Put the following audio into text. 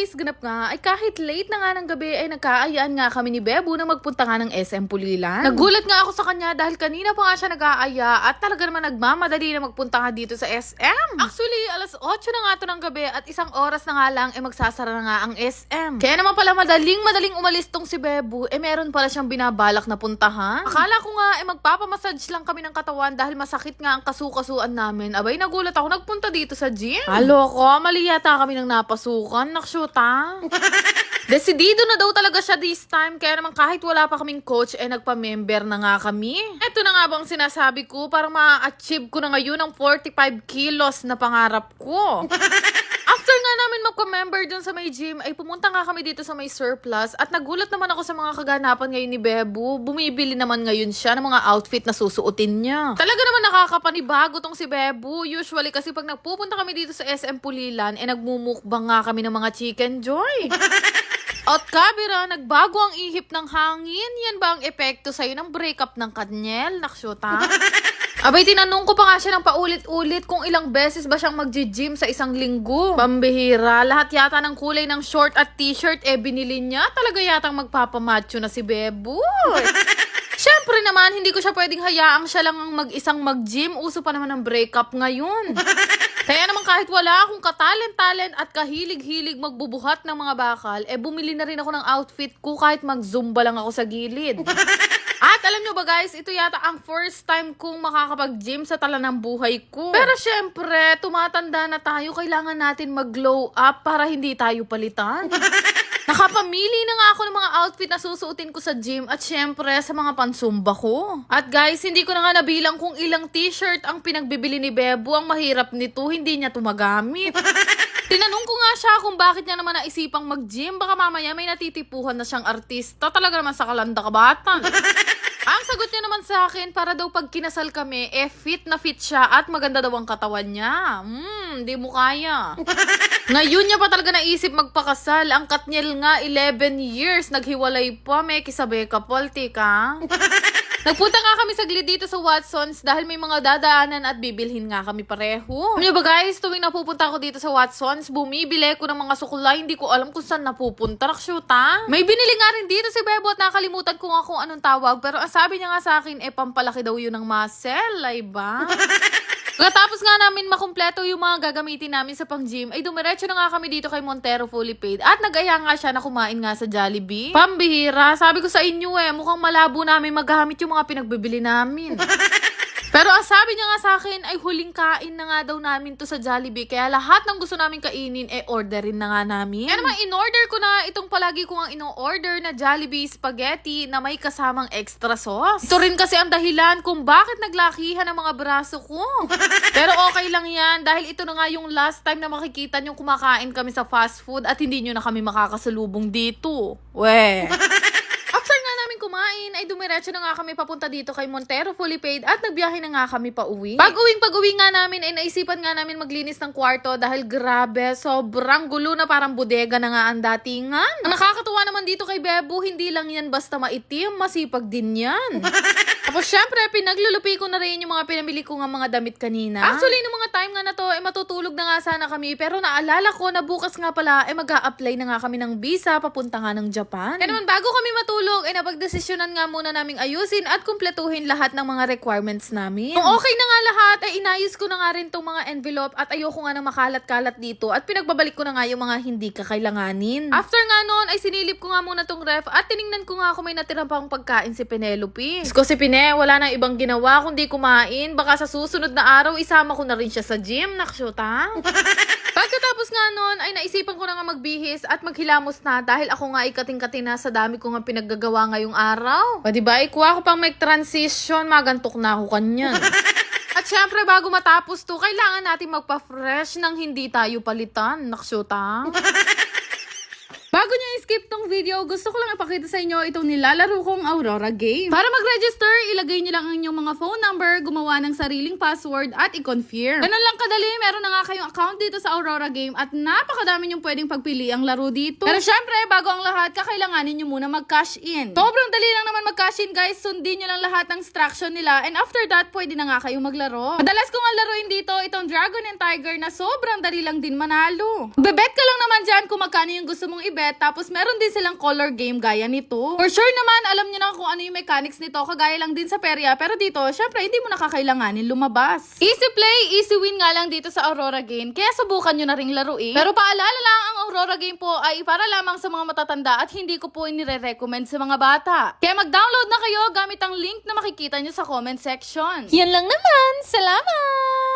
Anyways, ganap nga, ay kahit late na nga ng gabi ay nagkaayaan nga kami ni Bebo na magpunta nga ng SM Pulilan. Nagulat nga ako sa kanya dahil kanina pa nga siya nag-aaya at talaga naman nagmamadali na magpunta nga dito sa SM. Actually, alas 8 na nga to ng gabi at isang oras na nga lang magsasara na nga ang SM. Kaya naman pala madaling umalis tong si Bebo, meron pala siyang binabalak na puntahan. Akala ko nga magpapamassage lang kami ng katawan dahil masakit nga ang kasukasuan namin. Abay, nagulat ako nagpunta dito sa gym. Haloko, mali yata kami ng napasukan. Nakshuta. Desidido na daw talaga siya this time. Kaya naman kahit wala pa kaming coach, nagpa-member na nga kami. Ito na nga bang sinasabi ko, parang ma-achieve ko na ngayon ang 45 kilos na pangarap ko. After nga namin magpa-member dun sa may gym, ay pumunta nga kami dito sa may surplus at nagulat naman ako sa mga kaganapan ngayon ni Bebo. Bumibili naman ngayon siya ng mga outfit na susuotin niya. Talaga naman nakakapanibago tong si Bebo. Usually kasi pag nagpupunta kami dito sa SM Pulilan, nagmumukbang nga kami ng mga chicken joy. At kabira, nagbago ang ihip ng hangin. Yan ba ang epekto sa'yo ng breakup ng Kanyel? Naksyota? Abay, tinanong ko pa nga siya ng paulit-ulit kung ilang beses ba siyang magji-gym sa isang linggo. Pambihira, lahat yata ng kulay ng short at t-shirt binili niya. Talaga yatang magpapamacho na si Bebo. Siyempre naman, hindi ko siya pwedeng hayaang siya lang ang mag-isang mag-gym. Uso pa naman ng breakup ngayon. Kaya naman kahit wala akong katalent-talent at kahilig-hilig magbubuhat ng mga bakal, bumili na rin ako ng outfit ko kahit mag-zumba lang ako sa gilid. At alam nyo ba guys, ito yata ang first time kong makakapag-gym sa tala ng buhay ko. Pero syempre, tumatanda na tayo, kailangan natin mag-glow up para hindi tayo palitan. Nakapamili na nga ako ng mga outfit na susuotin ko sa gym at syempre sa mga pansumba ko. At guys, hindi ko na nga nabilang kung ilang t-shirt ang pinagbibili ni Bebo. Ang mahirap nito, hindi niya tumagamit. Tinanong ko nga siya kung bakit niya naman naisipang mag-gym. Baka mamaya may natitipuhan na siyang artista. Talaga naman sa kalanda kabatan. Ang sagot niya naman sa akin, para daw pag kinasal kami, fit na fit siya at maganda daw ang katawan niya. Di mo kaya. Ngayon niya pa talaga naisip magpakasal. Ang Katniel nga, 11 years. Naghiwalay pa, may kisabi ka, Polti ka. Nagpunta nga kami saglit dito sa Watsons dahil may mga dadaanan at bibilhin nga kami pareho. Alam niyo ba guys, tuwing napupunta ako dito sa Watsons, bumibili ko ng mga sukulay, hindi ko alam kung saan napupunta. Nakshuta. May binili nga rin dito si Bebo at nakalimutan ko nga kung anong tawag. Pero ang sabi niya nga sa akin, pampalaki daw yun ng muscle, ay ba? Pagkatapos nga namin makumpleto yung mga gagamitin namin sa pang-gym, ay dumiretso na nga kami dito kay Montero Fully Paid. At nag-aya nga siya na kumain nga sa Jollibee. Pambihira, sabi ko sa inyo mukhang malabo namin maggamit yung mga pinagbibili namin. Pero ang sabi niya nga sa akin ay huling kain na nga daw namin to sa Jollibee. Kaya lahat ng gusto namin kainin, orderin na nga namin. Kaya naman in-order ko na itong palagi ko ang ino-order na Jollibee spaghetti na may kasamang extra sauce. Ito rin kasi ang dahilan kung bakit naglakihan ang mga braso ko. Pero okay lang yan dahil ito na nga yung last time na makikita nyo kumakain kami sa fast food at hindi nyo na kami makakasalubong dito. Kumain ay dumiretso na nga kami papunta dito kay Montero Fully Paid at nagbiyahe na nga kami pa uwi. Pag-uwi nga namin ay naisipan nga namin maglinis ng kwarto dahil grabe, sobrang gulo na, parang bodega na nga ang datingan. Ang nakakatuwa naman dito kay Bebo, hindi lang yan basta maitim, masipag din yan. Tapos syempre, pinaglulupi ko na rin yung mga pinamili ko nga mga damit kanina. Actually, nung mga time nga na to, matutulog na nga sana kami. Pero naalala ko na bukas nga pala, mag-a-apply na nga kami ng visa papunta nga ng Japan. Kaya naman bago kami matulog, napagdesisyonan nga muna naming ayusin at kumpletuhin lahat ng mga requirements namin. Kung okay na nga lahat, ay inayos ko na nga rin tong mga envelope at ayoko nga na makalat-kalat dito at pinagbabalik ko na nga yung mga hindi kakailanganin. After nga nun, ay sinilip ko nga muna tong ref at tiningnan ko nga kung may natirang pang pagkain si Penelope. Diyos ko, si Pine, wala nang ibang ginawa kundi kumain. Baka sa susunod na araw, isama ko na rin siya sa gym. Nakshuta. Pagkatapos nga nun, ay naisipan ko na nga magbihis at maghilamos na dahil ako nga ay kating-kating na sa dami ko nga pinaggagawa ngayong araw. O diba, ikuha ko pang mag-transition, magantok na ako kanyan. At syempre, bago matapos to, kailangan natin magpa-fresh nang hindi tayo palitan. Nakshuta. Bago niya skip tong video, gusto ko lang ipakita sa inyo itong nilalaro kong Aurora game. Para mag-register, ilagay nyo lang ang inyong mga phone number, gumawa ng sariling password at i-confirm. Ganun lang kadali, meron na nga kayong account dito sa Aurora game at napakadami nyong pwedeng pagpili ang laro dito. Pero syempre, bago ang lahat, kakailanganin nyo muna mag-cash in. Sobrang dali lang naman mag-cash in guys, sundin nyo lang lahat ng instruction nila and after that, pwede na nga kayong maglaro. Madalas kong ang laruin dito, itong Dragon and Tiger na sobrang dali lang din manalo. Bebet ka lang naman dyan kung magkano yung gusto mong i-bet, tapos meron din silang color game gaya nito. For sure naman, alam nyo na kung ano yung mechanics nito, kagaya lang din sa perya, pero dito, syempre, hindi mo nakakailanganin lumabas. Easy play, easy win nga lang dito sa Aurora game, kaya subukan nyo na ring laruin. Pero paalala lang, ang Aurora game po ay para lamang sa mga matatanda at hindi ko po inire-recommend sa mga bata. Kaya mag-download na kayo gamit ang link na makikita nyo sa comment section. Yan lang naman. Salamat!